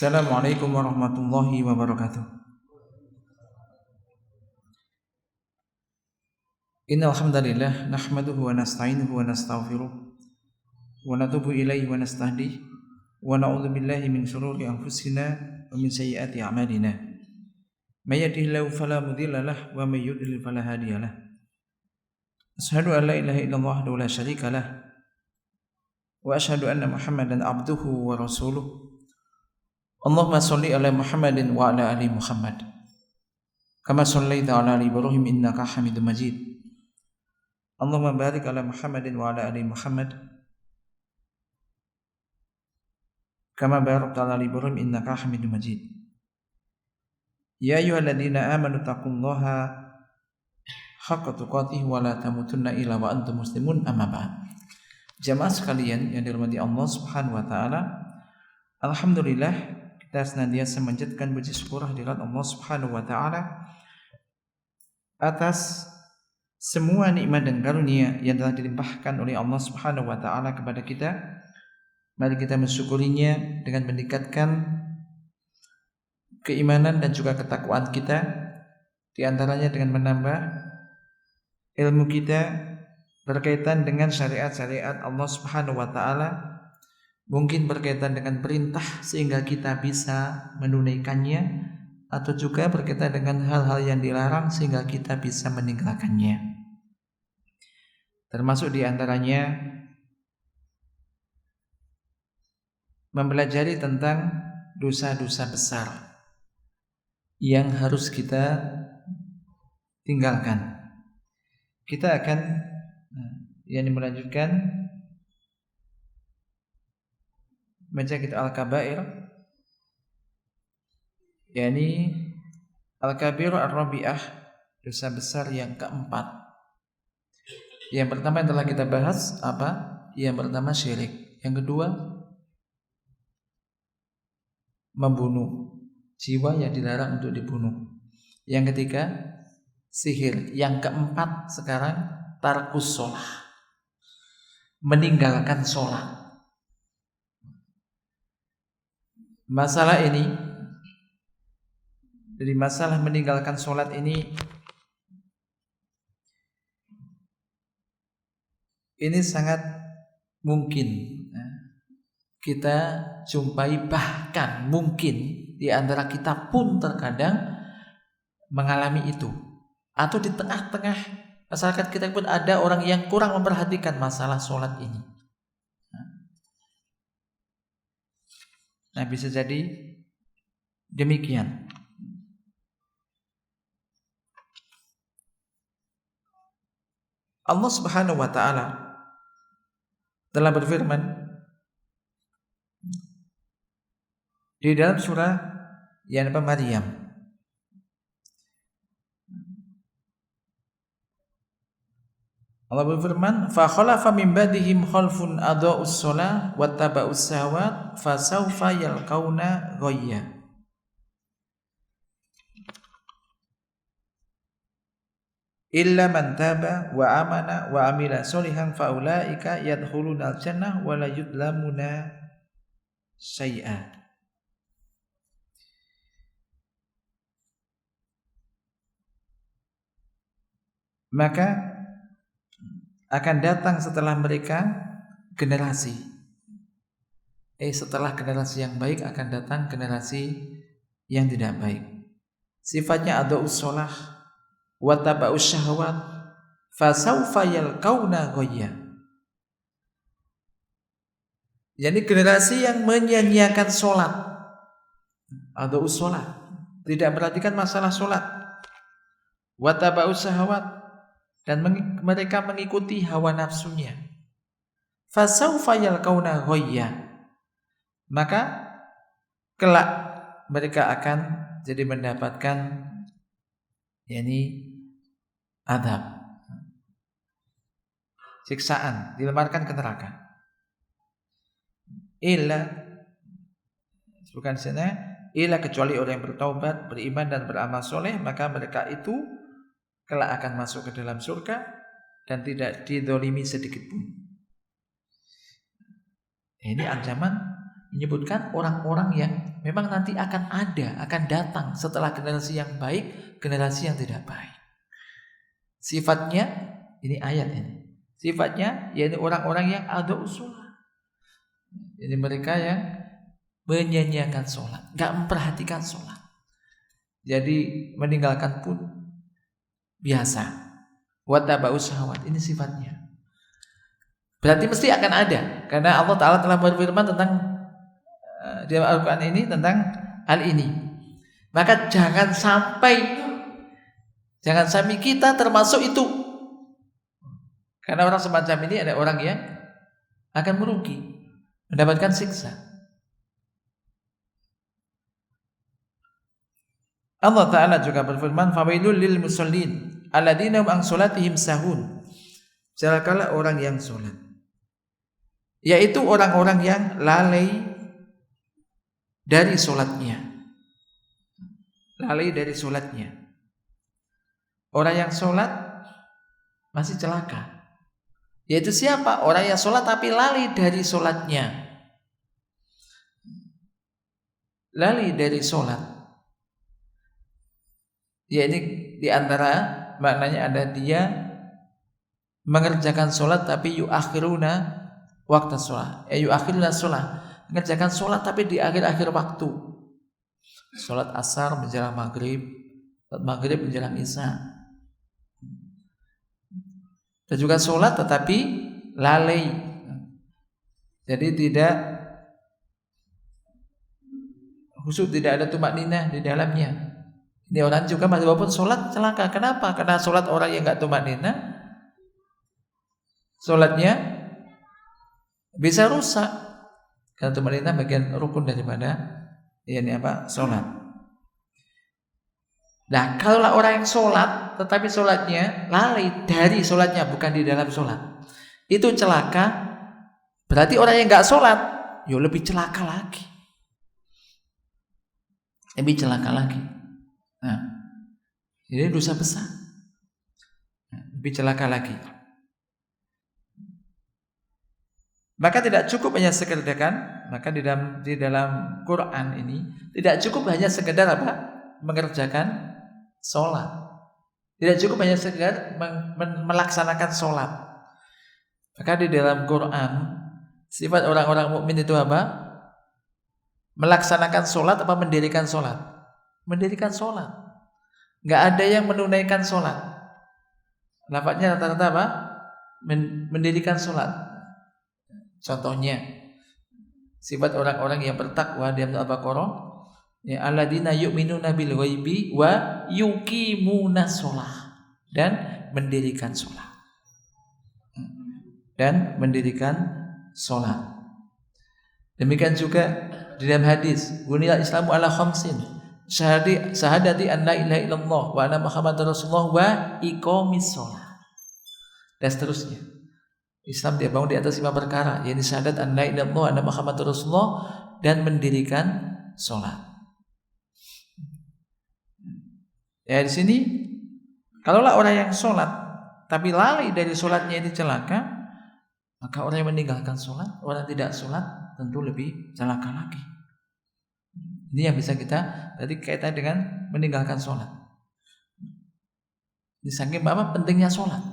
Assalamualaikum warahmatullahi wabarakatuh. Innal hamdalillah nahmaduhu wa nasta'inuhu wa nastaghfiruh wa natubu ilaihi wa nastahdihi wa na'udzu billahi min shururi anfusina wa min sayyiati a'malina. May yahdihillahu fala mudilla lahu wa may yudlil fala hadiya lahu. Asyhadu an la ilaha illallah wahdahu la syarika lahu wa asyhadu anna Muhammadan abduhu wa rasuluh. Allahumma sholli ala Muhammadin wa ala ali Muhammad kama shallaita ala ali Ibrahim innaka Hamidum Majid. Allahumma barik ala Muhammadin wa ala ali Muhammad kama barakta ala ali Ibrahim innaka Hamidum Majid. Ya ayyuhalladzina amanu taqullaha haqqa tuqatih wa la tamutunna illa wa antum muslimun, amma ba'd. Jamaah sekalian yang dirahmati Allah Subhanahu wa taala, alhamdulillah kita senantiasa menjadikan puji syukur hadirat Allah Subhanahu wa taala atas semua nikmat dan karunia yang telah dilimpahkan oleh Allah Subhanahu wa taala kepada kita. Mari kita mensyukurinya dengan meningkatkan keimanan dan juga ketakwaan kita, di antaranya dengan menambah ilmu kita berkaitan dengan syariat-syariat Allah Subhanahu wa taala, mungkin berkaitan dengan perintah sehingga kita bisa menunaikannya, atau juga berkaitan dengan hal-hal yang dilarang sehingga kita bisa meninggalkannya. Termasuk di antaranya mempelajari tentang dosa-dosa besar yang harus kita tinggalkan. Kita akan melanjutkan baca kita Al-Kabair, yakni Al-Kabir Ar-Rabi'ah, dosa besar yang keempat. Yang pertama yang telah kita bahas apa? Yang pertama syirik. Yang kedua membunuh, jiwa yang dilarang untuk dibunuh. Yang ketiga sihir. Yang keempat sekarang tarkus sholah, meninggalkan sholat. Masalah ini, dari masalah meninggalkan sholat ini sangat mungkin kita jumpai, bahkan mungkin di antara kita pun terkadang mengalami itu. Atau di tengah-tengah masyarakat kita pun ada orang yang kurang memperhatikan masalah sholat ini. Nah, bisa jadi demikian. Allah Subhanahu wa taala telah berfirman di dalam surah Maryam, Allah berfirman, fa khalafa min ba'dihim khalfun adaa'us shalah wattaba'us syahawat fasawfa yalqauna ghayya. Illa man taba wa amana wa amila sholihan fa ulaika yadkhulunal jannah wa la yudlamuna syai'a. Maka akan datang setelah mereka generasi. Setelah generasi yang baik akan datang generasi yang tidak baik. Sifatnya adaa'us shalah wa taba'us syahawat fasawfa yalqauna ghayya. Jadi generasi yang menyia-nyiakan sholat, adaa'us shalah, tidak perhatikan masalah sholat, wa taba'us syahawat, dan mereka mengikuti hawa nafsunya, fasawfa yalqauna ghayya, maka kelak mereka akan jadi mendapatkan adab, siksaan, dilemparkan ke neraka. Illa kecuali orang yang bertaubat, beriman dan beramal soleh, maka mereka itu kelak akan masuk ke dalam surga dan tidak didolimi sedikit pun. Ini ancaman menyebutkan orang-orang yang memang nanti akan datang setelah generasi yang baik, generasi yang tidak baik. Sifatnya, ini ayat ini. Sifatnya, yaitu orang-orang yang ada usul. Jadi mereka yang menyanyiakan sholat, gak memperhatikan sholat. Jadi meninggalkan pun biasa. Wattaba'u syahawat, ini sifatnya. Berarti mesti akan ada, karena Allah Ta'ala telah berfirman tentang di Al-Quran ini tentang hal ini. Maka jangan sampai kita termasuk itu. Karena orang semacam ini ada orang yang akan merugi, mendapatkan siksa. Allah Ta'ala juga berfirman, fawailul lil musallin alladzina hum an sholatihim sahun. Celakalah orang yang sholat, yaitu orang-orang yang lalai dari sholatnya. Lalai dari sholatnya. Orang yang sholat masih celaka. Yaitu siapa? Orang yang sholat tapi lalai dari sholatnya. Lalai dari sholat. Ya, ini diantara maknanya ada dia mengerjakan sholat tapi yuakhiruna waktu sholat. Yuakhiruna sholat, mengerjakan sholat tapi di akhir-akhir waktu. Sholat asar menjelang maghrib, sholat maghrib menjelang isya. Dan juga sholat tetapi lalai. Jadi tidak khusyuk, tidak ada tumakninah di dalamnya. Ini orang juga masih walaupun sholat celaka. Kenapa? Karena sholat orang yang gak tumakninah, sholatnya bisa rusak. Karena tumakninah bagian rukun daripada sholat. Nah, kalau orang yang sholat tetapi sholatnya lalai dari sholatnya, bukan di dalam sholat, itu celaka. Berarti orang yang gak sholat, lebih celaka lagi. Lebih celaka lagi. Nah, ini dosa besar. Lebih celaka lagi. Maka tidak cukup hanya sekedar maka di dalam Quran ini tidak cukup hanya sekedar mengerjakan sholat. Tidak cukup hanya sekedar melaksanakan sholat. Maka di dalam Quran sifat orang-orang mukmin itu apa? Melaksanakan sholat apa mendirikan sholat? Mendirikan sholat. Gak ada yang menunaikan sholat. Lafadznya rata-rata apa? Mendirikan sholat. Contohnya sifat orang-orang yang bertakwa di Al-Baqarah, ya alladzina yu'minuna bil ghaibi wa yuqimuna sholah, dan mendirikan sholat. Dan mendirikan sholat. Demikian juga di dalam hadis, buniyal islamu ala khamsin, syahadati an la ilaha illallah wa anna muhammadar rasulullah wa iqamis shalah, dan seterusnya. Islam dibangun di atas 5 perkara, yaitu syahadat an la ilaha illallah wa anna muhammadar rasulullah dan mendirikan sholat. Ya, di sini kalaulah orang yang sholat tapi lalai dari sholatnya ini celaka, maka orang yang meninggalkan sholat, orang yang tidak sholat tentu lebih celaka lagi. Ini yang bisa kita tadi kaitan dengan meninggalkan sholat. Ini saking pentingnya sholat.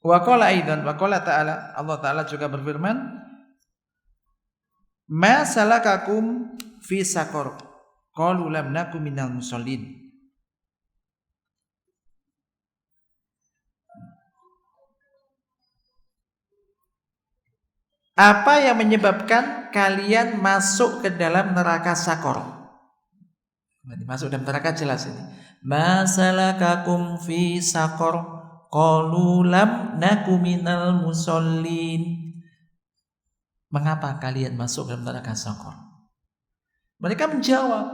Wa qala aidan, wa qala ta'ala, Allah Ta'ala juga berfirman, ma salakakum fi saqar qalu lam nakum minal musallin. Apa yang menyebabkan kalian masuk ke dalam neraka Sakor? Masuk dalam neraka jelas ini. Masalakakum fi Sakor qalu lam naku minal musallin. Mengapa kalian masuk dalam neraka Sakor? Mereka menjawab,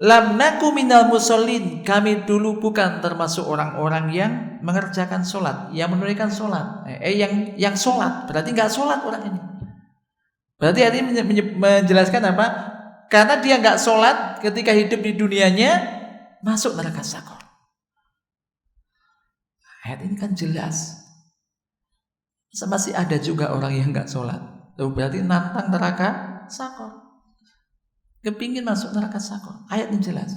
lam naku minal musallin. Kami dulu bukan termasuk orang-orang yang mengerjakan sholat, yang menunaikan sholat. Yang sholat, berarti nggak sholat orang ini. Berarti artinya menjelaskan apa? Karena dia nggak sholat ketika hidup di dunianya, masuk neraka Sakor. Ayat ini kan jelas. Masih ada juga orang yang nggak sholat. Berarti nantang neraka sakor. Kepingin masuk neraka sakor. Ayatnya jelas.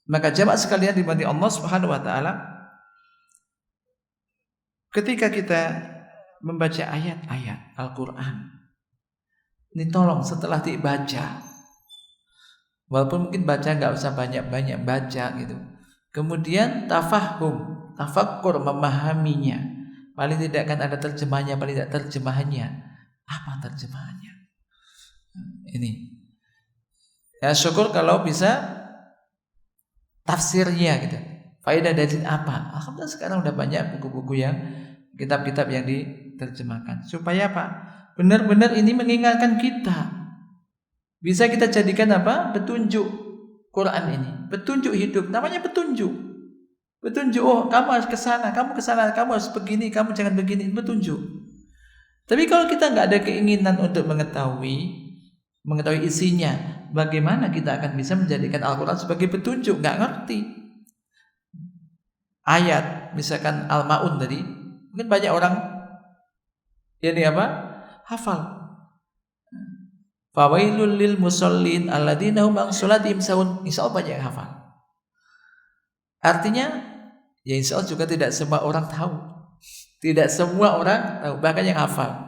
Maka jamaah sekalian dimani Allah Subhanahu wa taala, ketika kita membaca ayat-ayat Al-Qur'an, ini tolong setelah dibaca, walaupun mungkin baca nggak usah banyak-banyak baca gitu. Kemudian tafahum, tafakkur, memahaminya. Paling tidak kan ada terjemahannya, paling tidak terjemahannya. Apa terjemahannya? Ini. Ya syukur kalau bisa tafsirnya gitu. Faedah dari apa? Alhamdulillah sekarang udah banyak buku-buku yang kitab-kitab yang diterjemahkan. Supaya apa? Benar-benar ini mengingatkan kita. Bisa kita jadikan apa? Petunjuk Quran ini. Petunjuk hidup. Namanya petunjuk. Petunjuk. Oh, kamu harus ke sana, kamu ke sana, kamu harus begini, kamu jangan begini. Petunjuk. Tapi kalau kita nggak ada keinginan untuk mengetahui isinya, bagaimana kita akan bisa menjadikan Al-Quran sebagai petunjuk? Nggak ngerti. Ayat, misalkan Al-Ma'un tadi, mungkin banyak orang ini apa? Hafal. Fawailul lil musallin alladzina hum an sholatihim sahun. Insya Allah banyak yang hafal. Artinya, ya insya Allah juga tidak semua orang tahu. Tidak semua orang tahu, bahkan yang hafal.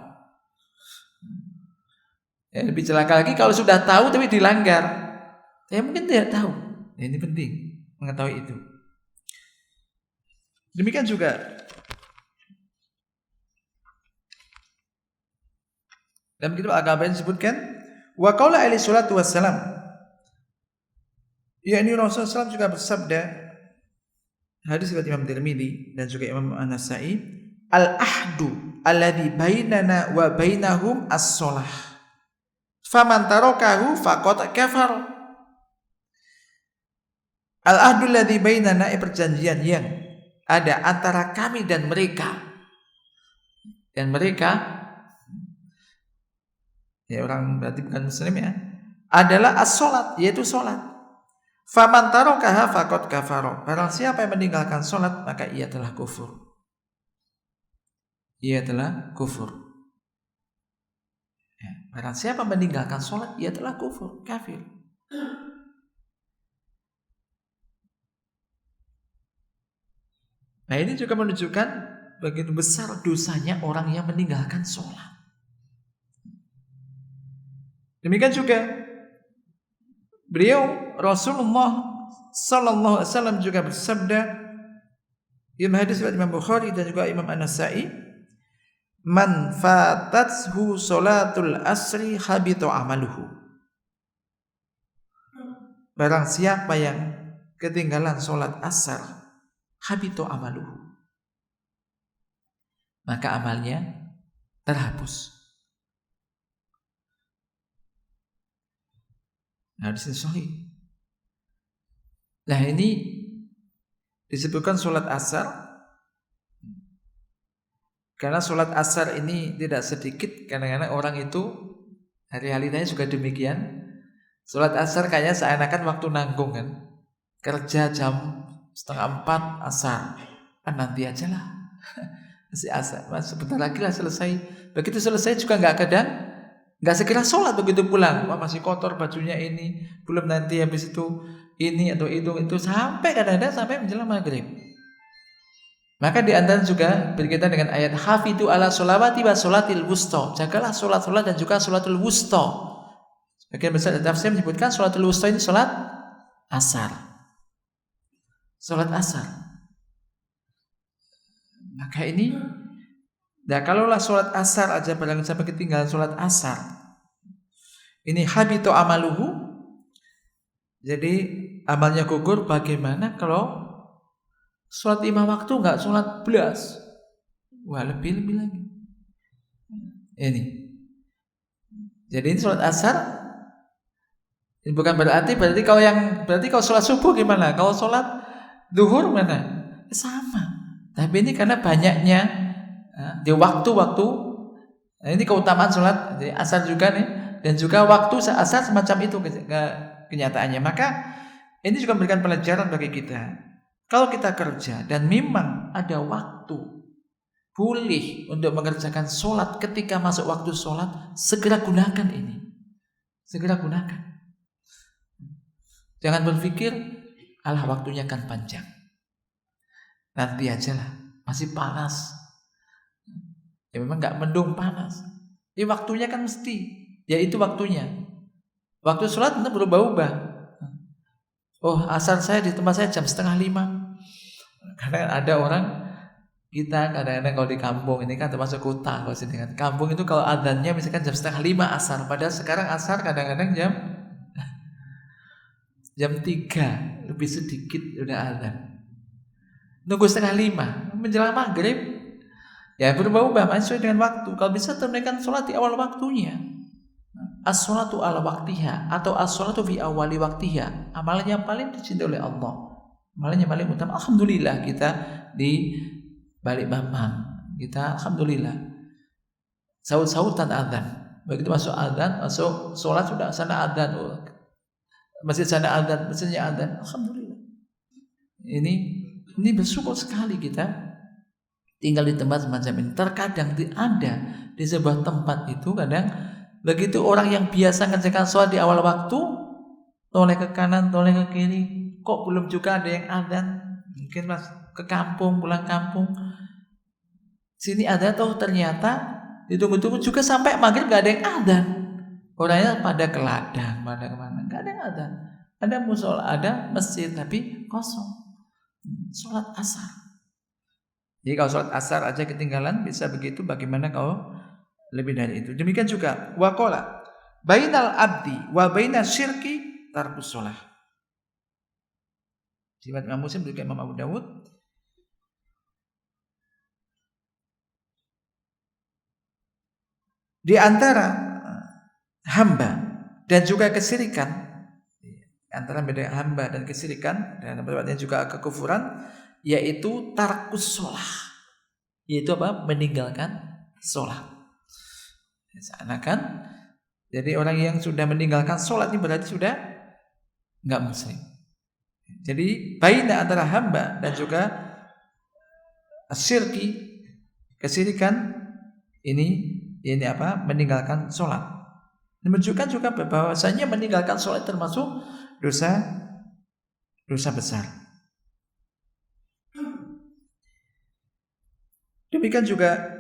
Ya, lebih celaka lagi kalau sudah tahu tapi dilanggar. Ya mungkin tidak tahu. Ya, ini penting mengetahui itu. Demikian juga dalam kitab Al-Kabair disebutkan wa qaula alaihi salatu wassalam, yakni Rasulullah SAW juga bersabda, hadis riwayat Imam Tirmidzi dan juga Imam An-Nasa'i, al-ahdu alladzi bainana wa bainahum as-shalah faman tarakahu faqad kafar. Al-ahdu alladzi bainana, perjanjian yang ada antara kami dan mereka. Dan mereka, ya orang berarti bukan muslim ya, adalah as-sholat, yaitu sholat. Faman tarakaha faqad kafara. Barang siapa yang meninggalkan sholat, maka ia telah kufur. Ia telah kufur. Ya, barang siapa meninggalkan sholat, ia telah kufur, kafir. Nah ini juga menunjukkan begitu besar dosanya orang yang meninggalkan sholat. Demikian juga beliau Rasulullah Sallallahu Alaihi Wasallam juga bersabda, dalam hadis riwayat Imam Bukhari dan juga Imam An-Nasa'i, man fatathu sholatul asri habita amaluhu. Barang siapa yang ketinggalan sholat asar, habita amaluhu, maka amalnya terhapus. Nah, di sini sahih. Nah, ini disebutkan sholat asar karena sholat asar ini tidak sedikit. Kadang-kadang orang itu hari-harinya juga demikian. Sholat asar kayaknya seakan-akan waktu nanggung kan. Kerja jam 3:30 asar, nanti aja lah. Masih asar, sebentar lagi lah selesai. Begitu selesai juga nggak segera sholat, begitu pulang, wah masih kotor bajunya ini, belum nanti habis itu ini atau itu sampai kadang-kadang sampai menjelang maghrib. Maka di antara juga berkaitan dengan ayat hafidhu ala sholawati wa sholatil wusta, jagalah sholat dan juga sholatul wusta. Bagian besar dari tafsir menyebutkan sholatul wusta ini sholat asar. Sholat asar. Maka ini, nah kalaulah sholat asar aja barang sampai ketinggalan sholat asar, ini habito amaluhu, jadi amalnya gugur. Bagaimana kalau sholat 5 waktu nggak sholat belas? Wah lebih lagi. Ini. Jadi ini sholat asar. Ini bukan berarti kalau sholat subuh gimana? Kalau sholat duhur mana? Sama. Tapi ini karena banyaknya di waktu-waktu, ini keutamaan sholat asar juga nih, dan juga waktu asar semacam itu kenyataannya. Maka ini juga memberikan pelajaran bagi kita. Kalau kita kerja dan memang ada waktu, pulih untuk mengerjakan sholat ketika masuk waktu sholat, segera gunakan ini. Segera gunakan. Jangan berpikir, alah waktunya kan panjang, nanti aja lah, masih panas. Ya memang gak mendung panas. Ini waktunya kan mesti, ya itu waktunya. Waktu sholat itu berubah-ubah. Oh, asar saya di tempat saya jam 4:30. Karena ada orang, kita kadang-kadang kalau di kampung ini kan termasuk kota, kalau sini kan kampung itu kalau adzannya misalkan jam 4:30 asar, padahal sekarang asar kadang-kadang jam 3 lebih sedikit udah adzan. Nunggu 4:30 menjelang maghrib, ya berubah-ubah sesuai dengan waktu. Kalau bisa tunaikan sholat di awal waktunya. As-sholatu ala waktiha atau as-sholatu fi awali waktiha. Amalan yang paling dicintai oleh Allah, amalan yang paling utama. Alhamdulillah kita di Balik Bambang, kita alhamdulillah saut-sautan adzan. Begitu masuk adzan, masuk sholat sudah sana adzan, masjid sana adzan, masjidnya adzan. Alhamdulillah. Ini bersyukur sekali kita tinggal di tempat semacam ini. Terkadang ada di sebuah tempat itu kadang begitu orang yang biasa mengerjakan sholat di awal waktu, toleh ke kanan, toleh ke kiri, kok belum juga ada yang adzan. Mungkin mas ke kampung, pulang kampung, sini ada tuh, ternyata ditunggu-tunggu juga sampai maghrib gak ada yang adzan. Orangnya pada ke ladang, pada kemana, gak ada yang adzan. Ada musola, ada masjid, tapi kosong. Sholat asar. Jadi kalau sholat asar aja ketinggalan bisa begitu, bagaimana kalau lebih dari itu? Demikian juga waqala bainal abdi wa bainas syirki tarkus sholah. Riwayat Imam Muslim juga Imam Abu Dawud. Di antara hamba dan juga kesyirikan, antara beda hamba dan kesyirikan, dan berarti juga kekufuran, yaitu tarkus sholah, yaitu apa? Meninggalkan sholat. Seakan-akan jadi orang yang sudah meninggalkan sholat ini berarti sudah nggak muslim. Jadi baina antara hamba dan juga syirki, kesyirikan, ini apa? Meninggalkan sholat. Menunjukkan juga bahwasanya meninggalkan sholat termasuk dosa besar. Demikian juga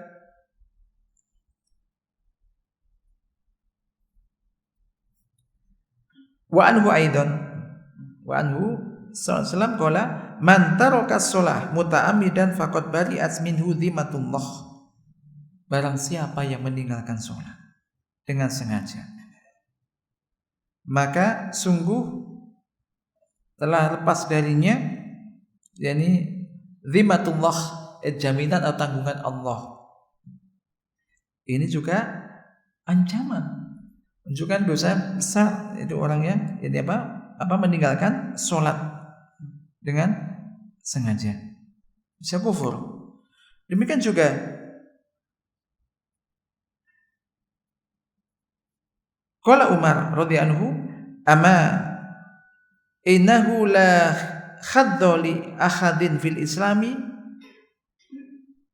wa anhu sallallahu qala man taraka shalah muta'ammidan faqad bari'at minhu dhimmatullah. Barang siapa yang meninggalkan sholat dengan sengaja, maka sungguh telah lepas darinya, yakni dhimmatullah, jaminan atau tanggungan Allah. Ini juga ancaman, menunjukkan dosa besar itu orangnya ini apa meninggalkan sholat dengan sengaja, bisa kufur. Demikian juga qala Umar radhiyallahu anhu, ama innahu la khadda li ahadin fil islami,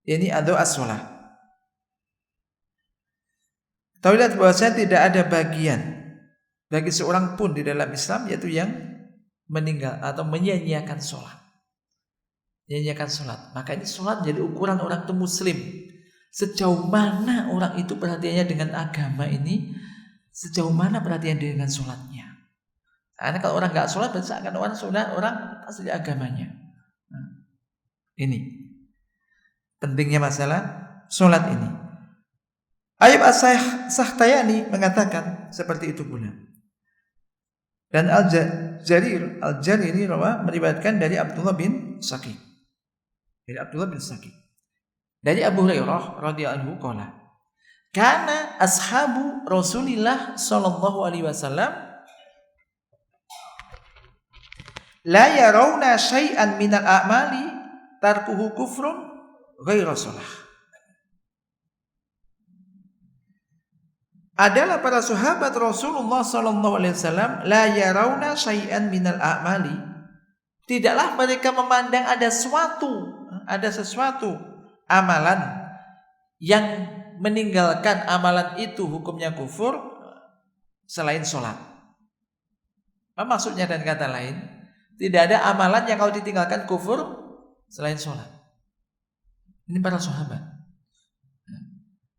ini adu as-shalah. Tahuilah bahwasanya tidak ada bagian bagi seorang pun di dalam Islam, yaitu yang meninggal atau menyia-nyiakan sholat. Menyia-nyiakan sholat. Maka ini sholat jadi ukuran orang itu muslim. Sejauh mana orang itu perhatiannya dengan agama ini, sejauh mana perhatian dia dengan sholatnya. Karena kalau orang nggak sholat berarti akan orang asli agamanya. Nah, ini pentingnya masalah sholat ini. Ayyub as-Sakhtiyani mengatakan seperti itu pula. Dan Al-Jariri meriwayatkan dari Abdullah bin Saqi. Dari Abu Hurairah radhiyallahu anhu qala, kana ashabu Rasulillah sallallahu alaihi wasallam la yarawna syai'an minal a'mali tarkuhu kufrun ghairu shalah. Adalah para sahabat Rasulullah sallallahu alaihi wasallam la yarawna syai'an minal a'mali, tidaklah mereka memandang ada sesuatu amalan yang meninggalkan amalan itu hukumnya kufur selain sholat. Apa maksudnya dan kata lain? Tidak ada amalan yang kalau ditinggalkan kufur selain sholat. Ini para sahabat.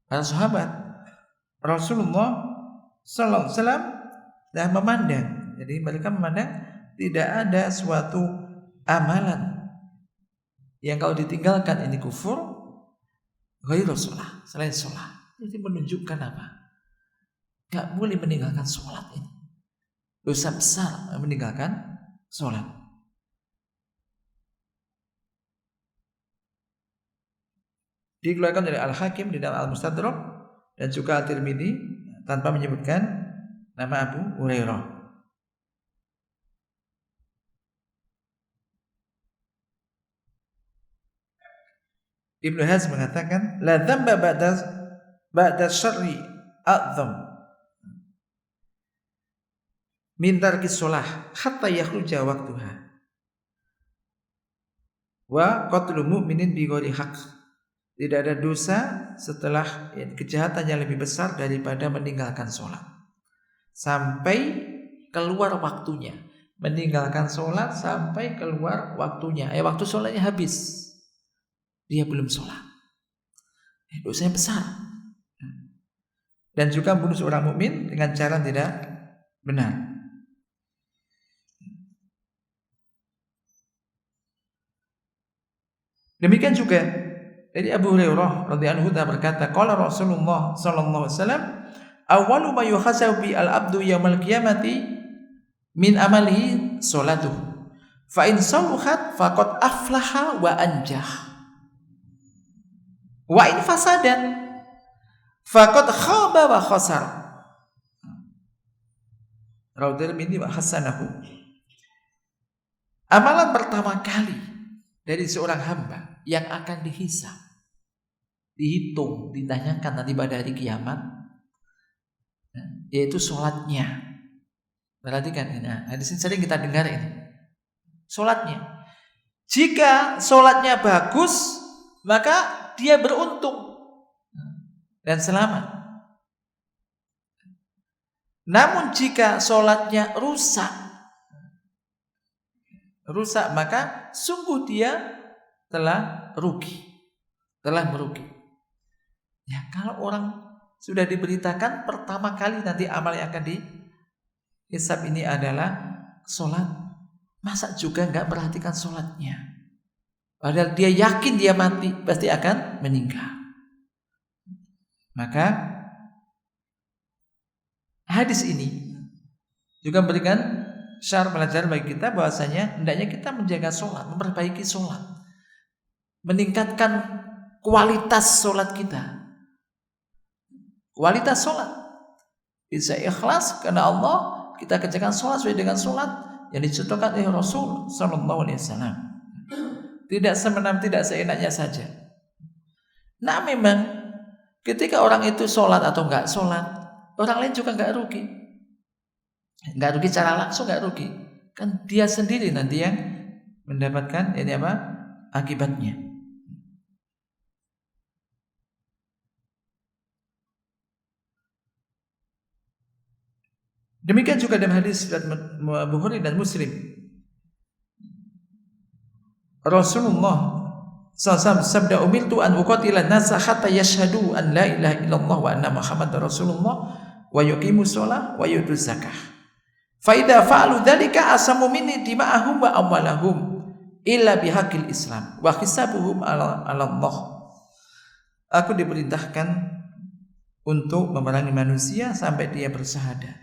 Para sahabat Rasulullah Sallallahu Alaihi Wasallam dah memandang. Jadi mereka memandang tidak ada suatu amalan yang kalau ditinggalkan ini kufur ghairu sholat, selain sholat. Jadi menunjukkan apa? Gak boleh meninggalkan sholat ini. Dosa besar meninggalkan sholat. Dikeluarkan dari Al-Hakim di dalam Al-Mustadrak dan juga At-Tirmidzi tanpa menyebutkan nama Abu Hurairah. Ibnu Hazm mengatakan la dzamba ba'da syarri a'dzam min tarki shalah hatta yakhruja waqtuha wa qatlu mu'minin bi ghairi haqq. Tidak ada dosa setelah kejahatan yang lebih besar daripada meninggalkan sholat sampai keluar waktunya. Meninggalkan sholat sampai keluar waktunya. Waktu sholatnya habis, dia belum sholat. Dosanya besar. Dan juga membunuh seorang mukmin dengan cara tidak benar. Demikian juga dari Abu Hurairah radhiyallahu anhu berkata, qala Rasulullah sallallahu alaihi wasallam, awwalu ma yuhasabu bi al-abdu yaumil qiyamati min amalihi salatuhu. Fa in saluhat faqad aflaha wa anjah. Wa in fasadat faqad khaba wa khasar. Rawahu Tirmidzi wa hasanahu. Amalan pertama kali dari seorang hamba yang akan dihisab, dihitung, ditanyakan nanti pada hari kiamat, yaitu sholatnya. Perhatikan ini, hadis ini sering kita dengar ini. Sholatnya, jika sholatnya bagus, maka dia beruntung dan selamat. Namun jika sholatnya rusak, maka sungguh dia telah rugi, telah merugi. Ya, kalau orang sudah diberitakan pertama kali nanti amal yang akan dihisab ini adalah sholat, masa juga nggak perhatikan sholatnya? Padahal dia yakin dia mati pasti akan meninggal. Maka hadis ini juga memberikan syarat pelajaran bagi kita bahwasanya hendaknya kita menjaga sholat, memperbaiki sholat, meningkatkan kualitas sholat kita. Kualitas sholat bisa ikhlas karena Allah, kita kerjakan sholat sesuai dengan sholat yang dicontohkan oleh Rasul Sallallahu Alaihi Wasallam. Tidak semena, tidak seenaknya saja. Nah memang ketika orang itu sholat atau enggak sholat, orang lain juga enggak rugi. Enggak rugi secara langsung, enggak rugi. Kan dia sendiri nanti yang mendapatkan ini apa? Akibatnya. Demikian juga dalam hadis Bukhari dan Muslim, Rasulullah SAW sabda umirtu an uqatila nasa hatta yashhadu an la ilaha illallah wa anna Muhammadar Rasulullah wa yuqimus shalah wa yutuz zakah. Fa idza fa'alu dzalika asamu minni dima'ahum wa amwalahum illa bihaqqil Islam wa hisabuhum 'ala Allah. Aku diperintahkan untuk memerangi manusia sampai dia bersyahadat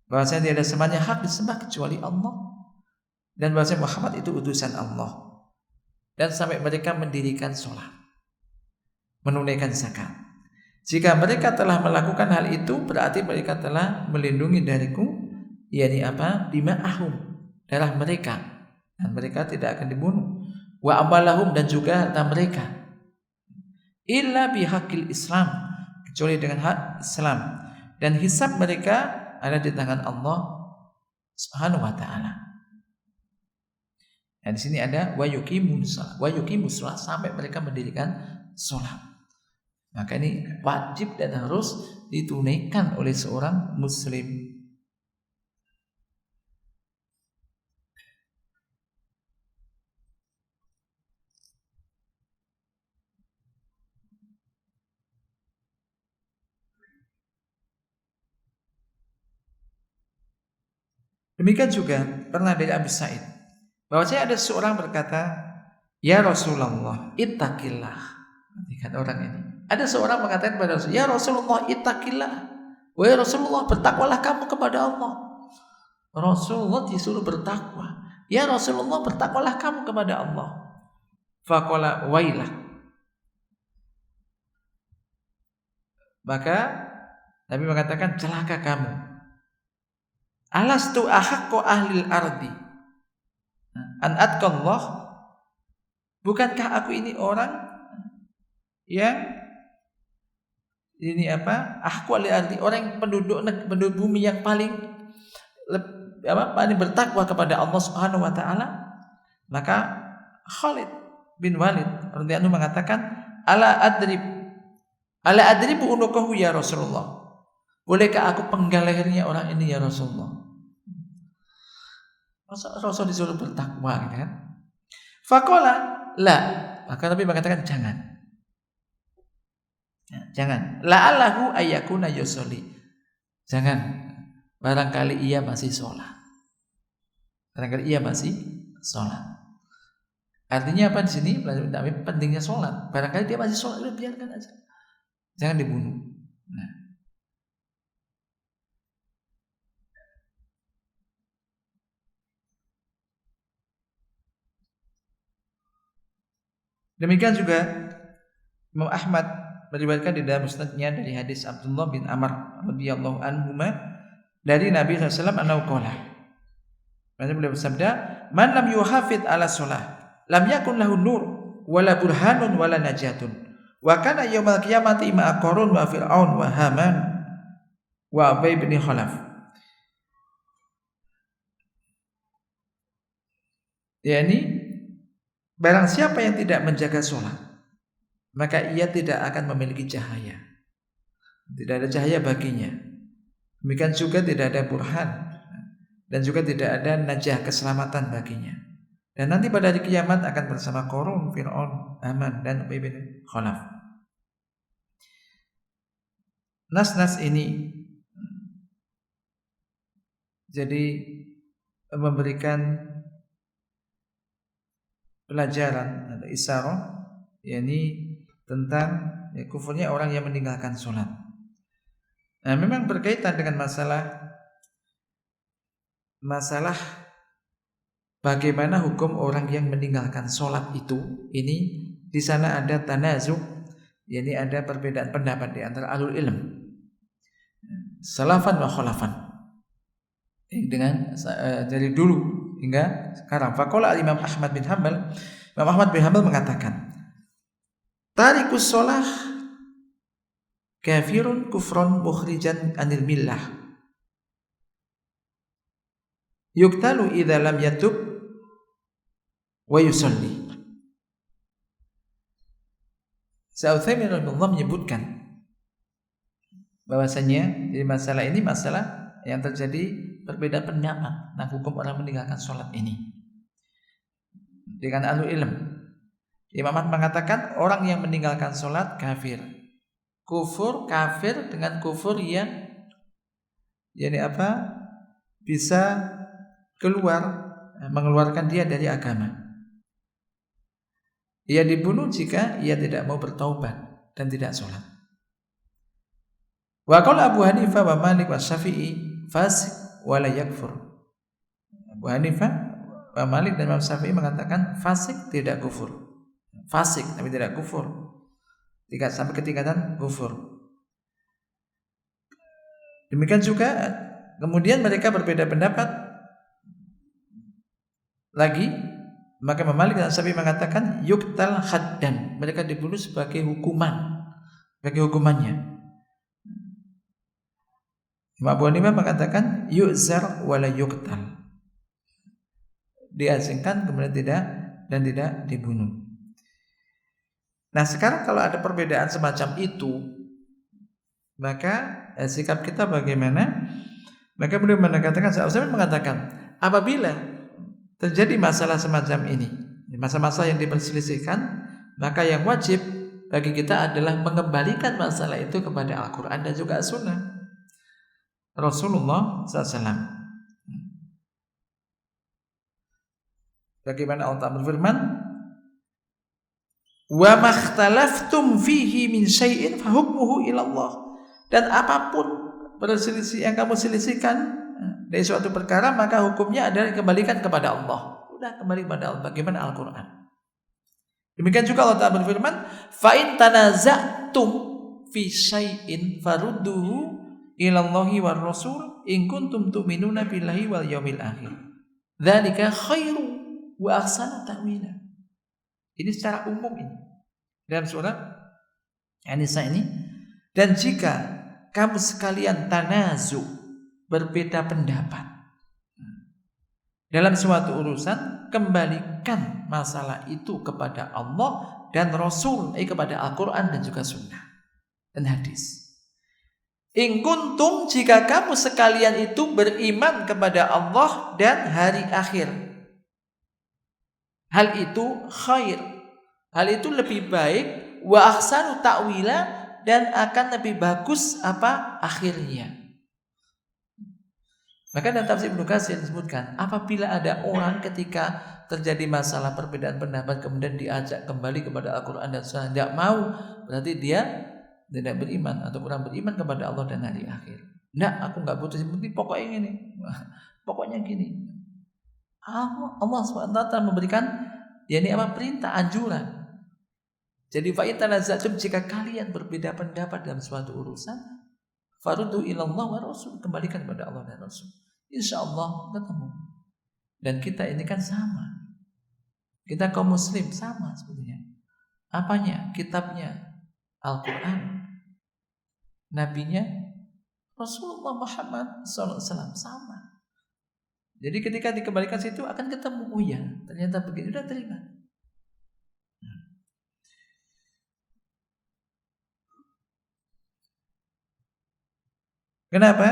bahwasanya tidak ada sembahan hak disembah kecuali Allah dan bahwasanya Muhammad itu utusan Allah, dan sampai mereka mendirikan sholat, menunaikan zakat. Jika mereka telah melakukan hal itu, berarti mereka telah melindungi dariku, yakni apa? Dima'ahum, darah mereka, dan mereka tidak akan dibunuh. Wa amalahum, dan juga harta mereka. Illa bihaqil Islam, kecuali dengan hak Islam, dan hisab mereka ada di tangan Allah Subhanahu wa taala. Nah, di sini ada wa yuqimus shalah sampai mereka mendirikan salat. Maka ini wajib dan harus ditunaikan oleh seorang muslim. Demikian juga pernah dari Abu Sa'id bahwasanya ada seorang berkata, "Ya Rasulullah, ittaqillah." Perhatikan orang ini. Ada seorang mengatakan kepada Rasul, "Ya Rasulullah, ittaqillah." Wahai Rasulullah, bertakwalah kamu kepada Allah. Rasulullah disuruh bertakwa. Ya Rasulullah, bertakwalah kamu kepada Allah. Faqala wailah. Maka Nabi mengatakan, celaka kamu. Alastu ahaqqu ahlil ardi an atqallah. Bukankah aku ini orang yang ahqqu ahlil ardi, orang penduduk bumi yang paling bertakwa kepada Allah Subhanahu wa taala? Maka Khalid bin Walid radhiyallahu anhu mengatakan, ala adribu unukahu ya Rasulullah. Bolehkah aku penggal lehernya orang ini ya Rasulullah? Rasul disuruh bertakwa, kan? Faqala la. Maka Nabi mengatakan jangan. Jangan. La'allahu ayyakuna yusolli. Jangan. Barangkali ia masih sholat. Artinya apa di sini? Pentingnya sholat. Barangkali dia masih sholat, biarkan aja. Jangan dibunuh. Nah. Demikian juga Imam Ahmad meriwayatkan di dalam musnadnya dari hadis Abdullah bin Amr radhiyallahu anhuma dari Nabi SAW annahu qala. Beliau bersabda, "Man lam yuhafid ala shalah, lam yakun lahu nur wala burhanun wala najatun. Wa kana yaumal qiyamati ma'a Qarun wa Fir'aun wa Haman wa Ubay bin Khalaf." Yani barang siapa yang tidak menjaga sholat, maka ia tidak akan memiliki cahaya. Tidak ada cahaya baginya. Demikian juga tidak ada burhan, dan juga tidak ada najah, keselamatan baginya. Dan nanti pada hari kiamat akan bersama Qarun, Fir'aun, Haman, dan Ubay bin Khalaf. Nas-nas ini jadi memberikan pelajaran atau isyarah, yakni tentang kufurnya orang yang meninggalkan sholat. Nah, memang berkaitan dengan masalah bagaimana hukum orang yang meninggalkan sholat itu. Ini di sana ada tanazu', yakni ada perbedaan pendapat di antara ahlul ilm, salafan wa khalafan, dengan dari dulu hingga sekarang. Faqala Imam Ahmad bin Hanbal, Imam Ahmad bin Hanbal mengatakan, tarikus shalah kafirun kufran mukhrijan anil millah, yuktalu idza lam yatub wa yusalli. Sa'utsaimin rahimahullah menyebutkan bahwasanya di masalah ini masalah yang terjadi perbedaan pendapat tentang hukum orang meninggalkan sholat ini dengan ahlul ilm. Imam Ahmad mengatakan orang yang meninggalkan sholat kafir. Kufur kafir dengan kufur yang bisa mengeluarkan dia dari agama. Ia dibunuh jika ia tidak mau bertaubat dan tidak sholat. Wa qala Abu Hanifah wa Malik wa Syafi'i fasik wala yakfur. Abu Hanifah, Imam Malik dan Imam Syafi'i mengatakan fasik tidak kufur. Fasik tapi tidak kufur. Tidak sampai ketingkatan kufur. Demikian juga kemudian mereka berbeda pendapat lagi, maka Imam Malik dan Syafi'i mengatakan yuktal haddan, mereka dibunuh sebagai hukumannya. Imam Abu Hanifah mengatakan yu'zar wala yuqtal, diasingkan kemudian tidak dibunuh. Nah sekarang kalau ada perbedaan semacam itu, maka sikap kita bagaimana? Maka beliau mengatakan, apabila terjadi masalah semacam ini, masa-masa yang diperselisihkan, maka yang wajib bagi kita adalah mengembalikan masalah itu kepada Al-Quran dan juga As-Sunnah Rasulullah SAW. Bagaimana Allah berfirman, wa makhtalaftum fihi min syai'in fahukmuhu ilallah. Dan apapun perselisih yang kamu selisihkan dari suatu perkara, maka hukumnya adalah dikembalikan kepada Allah. Udah kembali kepada Allah. Bagaimana Al-Quran. Demikian juga Allah Ta'ala berfirman, fa in tanaza'tum fi syai'in farudduhu ilallahi war rasul in kuntum tu'minuna billahi wal yaumil akhir. Dzalika khairu wa ahsanu ta'wila. Ini secara umum ini dalam surah An-Nisa ini. Dan jika kamu sekalian tanazu, berbeda pendapat dalam suatu urusan, kembalikan masalah itu kepada Allah dan Rasul, kepada Al-Quran dan juga Sunnah dan hadis. In kuntum, jika kamu sekalian itu beriman kepada Allah dan hari akhir, hal itu khair, hal itu lebih baik, wa ahsanu ta'wila, dan akan lebih bagus akhirnya. Maka dalam tafsir Ibnu Katsir disebutkan, apabila ada orang ketika terjadi masalah perbedaan pendapat kemudian diajak kembali kepada Al-Quran dan Sunnah, tidak mau, berarti dia tidak beriman atau kurang beriman kepada Allah dan hari akhir. Tidak, aku nggak butuh seperti pokoknya gini, pokoknya gini. Allah SWT memberikan perintah, anjuran. Jadi fa in tanazatum, jika kalian berbeda pendapat dalam suatu urusan, faruddu ilallah wa rasul, kembalikan kepada Allah dan Rasul. Insyaallah ketemu. Dan kita ini kan sama. Kita kaum muslim sama sebetulnya. Apanya? Kitabnya Al-Quran, nabinya Rasulullah Muhammad SAW sama. Jadi ketika dikembalikan situ akan ketemu, oh ya ternyata begini, udah terima. Kenapa?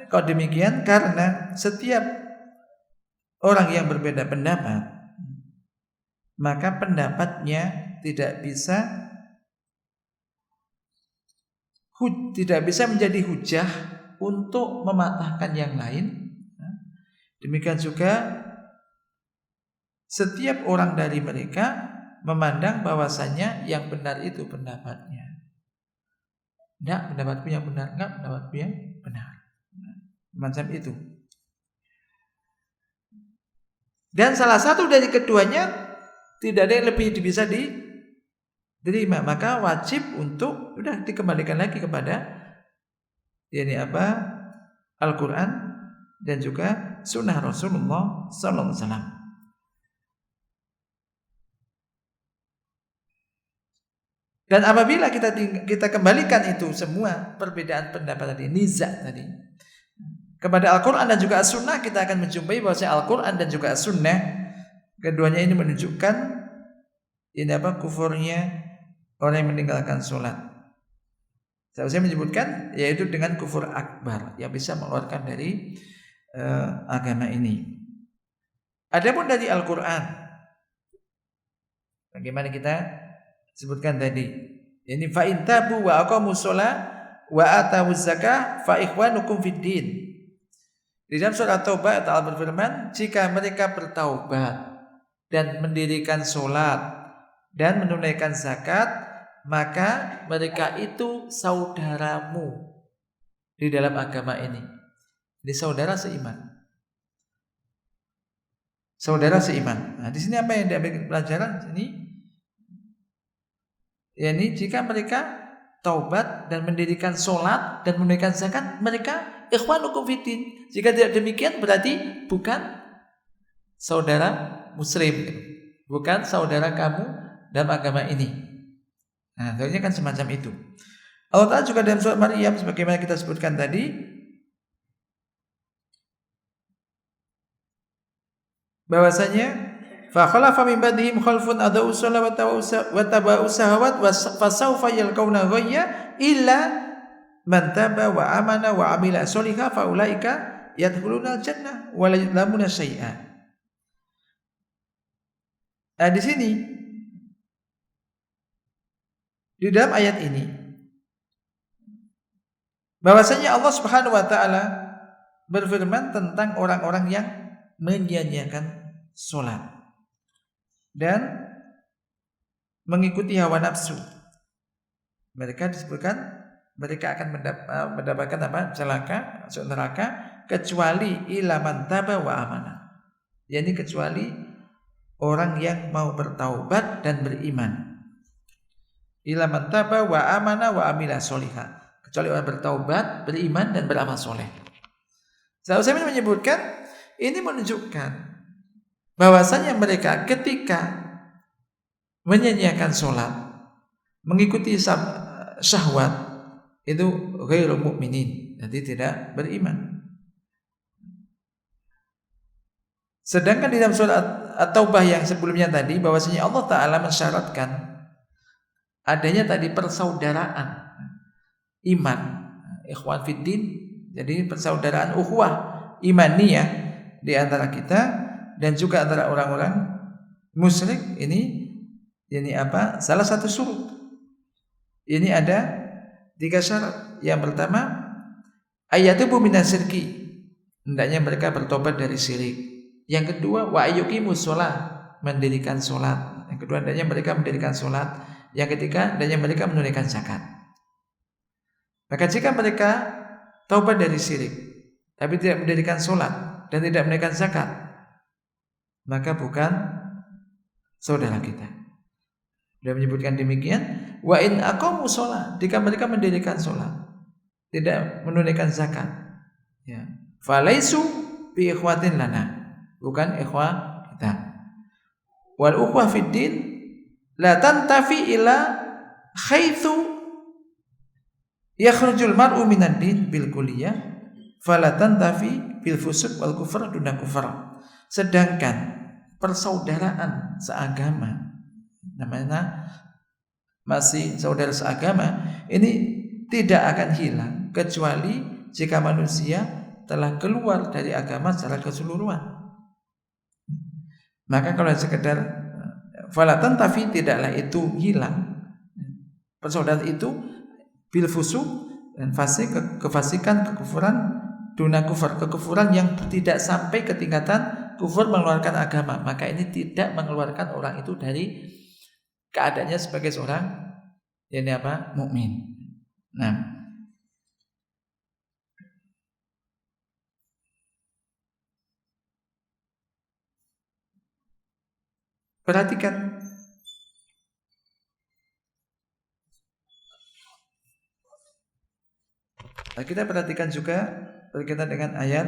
Kalau demikian, karena setiap orang yang berbeda pendapat, maka pendapatnya tidak bisa menjadi hujah untuk mematahkan yang lain. Demikian juga setiap orang dari mereka memandang bahwasanya yang benar itu pendapatnya. Enggak, pendapatku yang benar, enggak, pendapatku yang benar. Macam itu. Dan salah satu dari keduanya tidak ada yang lebih bisa diterima, maka wajib untuk udah dikembalikan lagi kepada Al-Quran dan juga Sunnah Rasulullah Sallallahu Alaihi Wasallam. Dan apabila kita kembalikan itu semua perbedaan pendapat tadi, niza tadi, kepada Al-Quran dan juga As-Sunnah, kita akan menjumpai bahwa Al-Quran dan juga As-Sunnah, keduanya ini menunjukkan kufurnya orang yang meninggalkan sholat. Saya menyebutkan yaitu dengan kufur akbar yang bisa mengeluarkan dari agama ini. Adapun dari Al-Quran, bagaimana kita sebutkan tadi, ini fa in tabu wa aqamus shalah wa atawuz zakah fa ikhwanukum fid din. Di dalam surah Taubah Allah berfirman, jika mereka bertaubat dan mendirikan sholat dan menunaikan zakat, maka mereka itu saudaramu di dalam agama ini. Ini saudara seiman. Saudara seiman. Nah, di sini apa yang diambil pelajaran ini? Yani jika mereka taubat dan mendirikan sholat dan menunaikan zakat, mereka ikhwanukum fiddin. Jika tidak demikian berarti bukan saudara muslim, bukan saudara kamu dalam agama ini. Nah, tentunya kan semacam itu. Allah Ta'ala juga dalam surat Maryam sebagaimana kita sebutkan tadi, bahwasanya fa khalafa min ba'dihim khalfun adaa'u sholata wa taba'u syahawat wa fasawfa yalqawna ghayya illa man taba wa amana wa amila sholihan fa ulaika yadkhulunal jannah wa la yuzlamuna syai'a. Nah, di sini di dalam ayat ini bahwasanya Allah Subhanahu wa taala berfirman tentang orang-orang yang menyia-nyiakan salat dan mengikuti hawa nafsu. Mereka disebutkan mereka akan mendapatkan celaka, masuk neraka, kecuali illa man taba wa amana. Yani kecuali orang yang mau bertaubat dan beriman. Illa man taba wa amana wa amila sholihan. Kecuali orang bertaubat, beriman dan beramal soleh. Saya menyebutkan ini menunjukkan bahwasanya mereka ketika menyia-nyiakan sholat, mengikuti syahwat, itu ghairu mu'minin, jadi tidak beriman. Sedangkan di dalam surat At-Taubah yang sebelumnya tadi bahwasanya Allah Ta'ala mensyaratkan adanya tadi persaudaraan iman, ikhwan fiddin, jadi persaudaraan ukhuwah imaniyah di antara kita dan juga antara orang-orang musyrik. Ini apa? Salah satu surut. Ini ada 3 syarat. Yang pertama, ayatubu minasyirki, hendaknya mereka bertobat dari syirik. Yang kedua, wa ayyuqimus shalah, mendirikan salat. Yang kedua, hendaknya mereka mendirikan salat. Yang ketiga, hendaknya mereka menunaikan zakat. Maka jika mereka taubat dari syirik tapi tidak mendirikan salat dan tidak menunaikan zakat, maka bukan saudara kita. Dia menyebutkan demikian, wa in aqamu shalah, jika mereka mendirikan salat, tidak menunaikan zakat, ya, falaisu bi ikhwatin lana, bukan ikhwah kita. Wal ukhwah fid din la tantafi ila haitsu yakhrujul mar'u minad din bil kulliyah fala tantafi bil fusuq wal kufr duna kufr. Sedangkan persaudaraan seagama, namanya masih saudara seagama, ini tidak akan hilang kecuali jika manusia telah keluar dari agama secara keseluruhan. Maka kalau sekedar falatan tafi, tidaklah itu hilang persaudaraan itu bil fusuq dan fasik, kefasikan, kekufuran, duna kufur, kekufuran yang tidak sampai ke tingkatan kufur mengeluarkan agama. Maka ini tidak mengeluarkan orang itu dari keadaannya sebagai seorang mukmin. Nah, perhatikan kita perhatikan juga berkaitan dengan ayat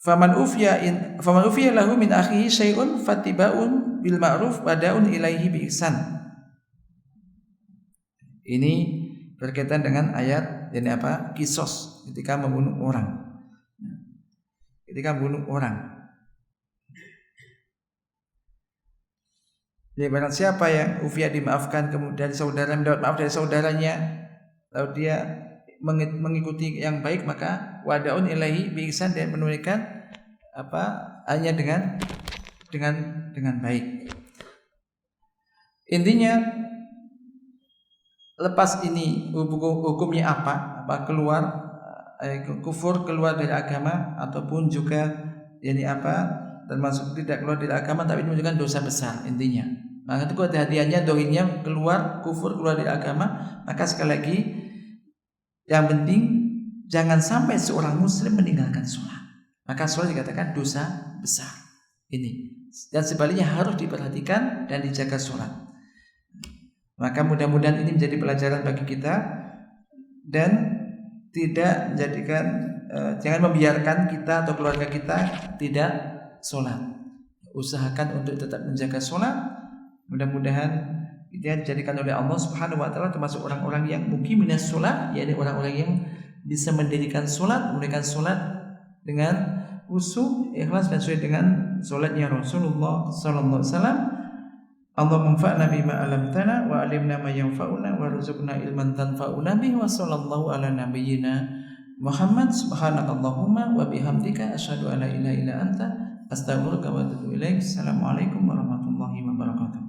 faman ufiya lahu min akhihi syai'un fatiba'un bil ma'ruf wada'un ilaihi bi ihsan. Ini berkaitan dengan ayat kisos, ketika membunuh orang. Jadi barang siapa yang ufiya dimaafkan kemudian saudara mendapat maaf dari saudaranya, lalu dia mengikuti yang baik, maka wadaun ilahi bi ihsan, dan menunaikan hanya dengan baik. Intinya lepas ini hukumnya apa keluar kufur, keluar dari agama, ataupun juga termasuk tidak keluar dari agama tapi menunjukkan dosa besar intinya. Maka itu kehati-hatiannya dohirnya keluar kufur, keluar dari agama. Maka sekali lagi yang penting jangan sampai seorang muslim meninggalkan sholat. Maka sholat dikatakan dosa besar ini. Dan sebaliknya harus diperhatikan dan dijaga sholat. Maka mudah-mudahan ini menjadi pelajaran bagi kita, dan tidak menjadikan jangan membiarkan kita atau keluarga kita tidak sholat. Usahakan untuk tetap menjaga sholat. Mudah-mudahan dia dijadikan oleh Allah Subhanahu wa taala termasuk orang-orang yang muqiminas sholat, yaitu orang-orang yang bisa mendirikan sholat, menunaikan sholat dengan khusyuk, ikhlas, dan sesuai dengan salatnya Rasulullah sallallahu alaihi wasallam. Allahumma anfa'na bima 'allamtana wa 'allimna ma yanfa'una warzuqna ilman tanfa'una bihi wa sallallahu ala nabiyyina Muhammad. Subhanakallahumma wa bihamdika asyhadu an la ilaha illa anta astaghfiruka wa atubu ilaik. Assalamualaikum warahmatullahi wabarakatuh.